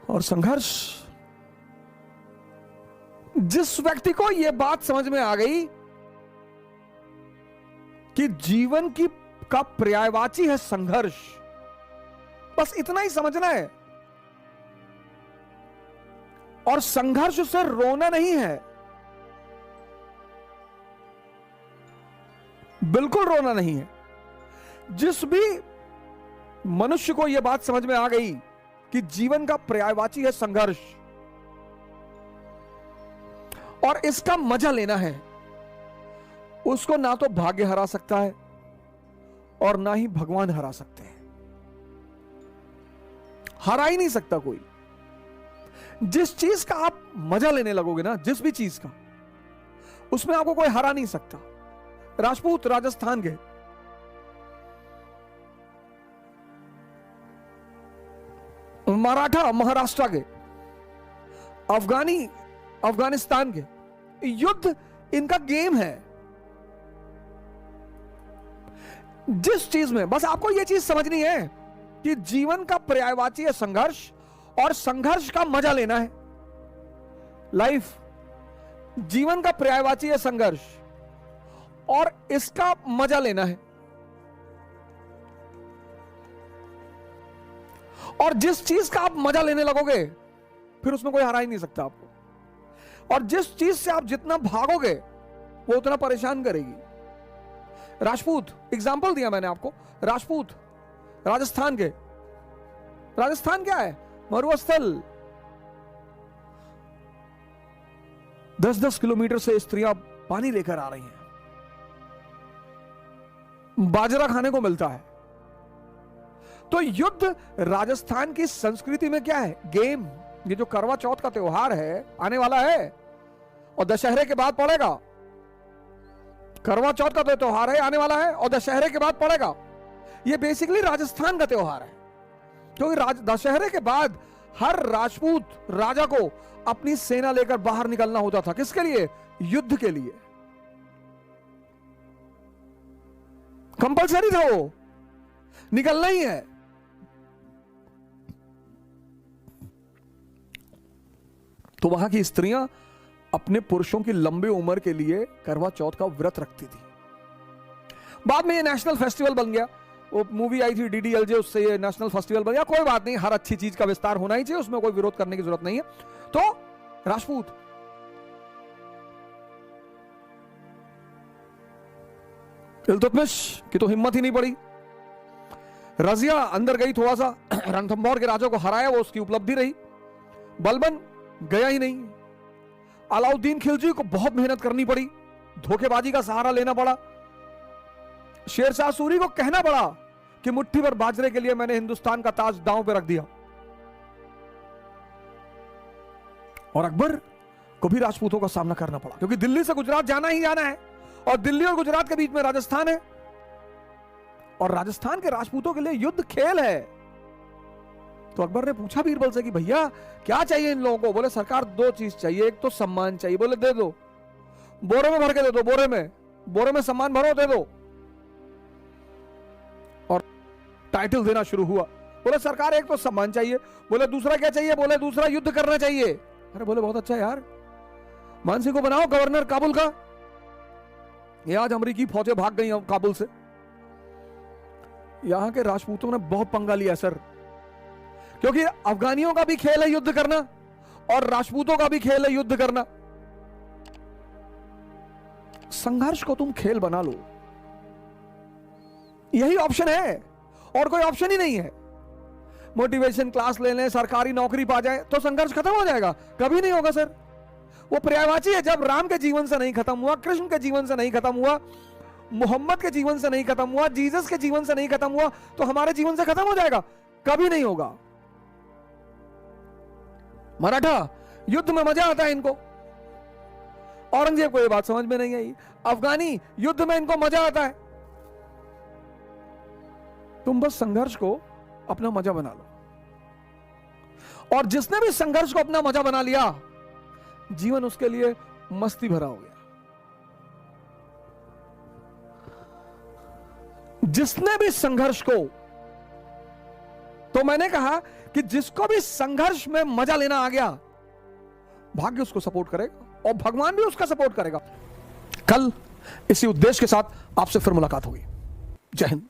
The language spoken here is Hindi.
और संघर्ष, जिस व्यक्ति को यह बात समझ में आ गई कि जीवन की का पर्यायवाची है संघर्ष, बस इतना ही समझना है। और संघर्ष से रोना नहीं है, बिल्कुल रोना नहीं है। जिस भी मनुष्य को यह बात समझ में आ गई कि जीवन का पर्यायवाची है संघर्ष और इसका मजा लेना है, उसको ना तो भाग्य हरा सकता है और ना ही भगवान हरा सकते हैं। हरा ही नहीं सकता कोई। जिस चीज का आप मजा लेने लगोगे ना, जिस भी चीज का, उसमें आपको कोई हरा नहीं सकता। राजपूत राजस्थान के, मराठा महाराष्ट्र के, अफगानी अफगानिस्तान के, युद्ध इनका गेम है। जिस चीज में बस आपको यह चीज समझनी है कि जीवन का पर्यायवाची है संघर्ष और संघर्ष का मजा लेना है। लाइफ, जीवन का पर्यायवाची है संघर्ष और इसका मजा लेना है। और जिस चीज का आप मजा लेने लगोगे फिर उसमें कोई हरा ही नहीं सकता आपको। और जिस चीज से आप जितना भागोगे वो उतना परेशान करेगी। राजपूत, एग्जाम्पल दिया मैंने आपको, राजपूत राजस्थान के, राजस्थान क्या है? मरुस्थल। 10-10 किलोमीटर से स्त्रियां पानी लेकर आ रही हैं, बाजरा खाने को मिलता है। तो युद्ध राजस्थान की संस्कृति में क्या है? गेम। ये जो करवा चौथ का त्योहार है आने वाला है और दशहरे के बाद पड़ेगा। करवा चौथ का तो त्योहार है आने वाला है और दशहरे के बाद पड़ेगा। ये बेसिकली राजस्थान का त्योहार है, क्योंकि दशहरे के बाद हर राजपूत राजा को अपनी सेना लेकर बाहर निकलना होता था। किसके लिए? युद्ध के लिए। कंपलसरी था, वो निकलना ही है। तो वहां की स्त्रियां अपने पुरुषों की लंबी उम्र के लिए करवा चौथ का व्रत रखती थी। बाद में ये नेशनल फेस्टिवल बन गया। वो मूवी आई थी DDLJ, उससे ये नेशनल फेस्टिवल बन गया। कोई बात नहीं, हर अच्छी चीज का विस्तार होना ही चाहिए, उसमें कोई विरोध करने की जरूरत नहीं है। तो राजपूत इल्तुतमिश की तो हिम्मत ही नहीं पड़ी। रजिया अंदर गई, थोड़ा सा रणथंभौर के राजा को हराया, वो उसकी उपलब्धि रही। बलबन गया ही नहीं। अलाउद्दीन खिलजी को बहुत मेहनत करनी पड़ी, धोखेबाजी का सहारा लेना पड़ा। शेरशाह सूरी को कहना पड़ा कि मुट्ठी भर बाजरे के लिए मैंने हिंदुस्तान का ताज दांव पे रख दिया। और अकबर को भी राजपूतों का सामना करना पड़ा, क्योंकि दिल्ली से गुजरात जाना ही जाना है और दिल्ली और गुजरात के बीच में राजस्थान है और राजस्थान के राजपूतों के लिए युद्ध खेल है। तो अकबर ने पूछा बीरबल से कि भैया क्या चाहिए इन लोगों को? बोले सरकार 2 चीज चाहिए, एक तो सम्मान चाहिए। बोले दे दो, बोरे में भर के दे दो, बोरे में सम्मान भरो, दे दो। और टाइटल देना शुरू हुआ। बोले सरकार एक तो सम्मान चाहिए। बोले दूसरा क्या चाहिए? बोले दूसरा युद्ध करना चाहिए। अरे बोले बहुत अच्छा यार, मानसिंह को बनाओ गवर्नर काबुल का। ये आज अमेरिकी फौजें भाग गई काबुल से। यहां के राजपूतों ने बहुत पंगा लिया सर, क्योंकि अफगानियों का भी खेल है युद्ध करना और राजपूतों का भी खेल है युद्ध करना। संघर्ष को तुम खेल बना लो, यही ऑप्शन है और कोई ऑप्शन ही नहीं है। मोटिवेशन क्लास ले लें, सरकारी नौकरी पा जाए तो संघर्ष खत्म हो जाएगा? कभी नहीं होगा सर। वो पर्यायवाची है। जब राम के जीवन से नहीं खत्म हुआ, कृष्ण के जीवन से नहीं खत्म हुआ, मोहम्मद के जीवन से नहीं खत्म हुआ, जीसस के जीवन से नहीं खत्म हुआ, तो हमारे जीवन से खत्म हो जाएगा? कभी नहीं होगा। मराठा युद्ध में मजा आता है इनको, औरंगजेब को यह बात समझ में नहीं आई। अफगानी युद्ध में इनको मजा आता है। तुम बस संघर्ष को अपना मजा बना लो, और जिसने भी संघर्ष को अपना मजा बना लिया, जीवन उसके लिए मस्ती भरा हो गया। जिसने भी संघर्ष को तो मैंने कहा कि जिसको भी संघर्ष में मजा लेना आ गया, भाग्य उसको सपोर्ट करेगा और भगवान भी उसका सपोर्ट करेगा। कल इसी उद्देश्य के साथ आपसे फिर मुलाकात होगी। जय हिंद।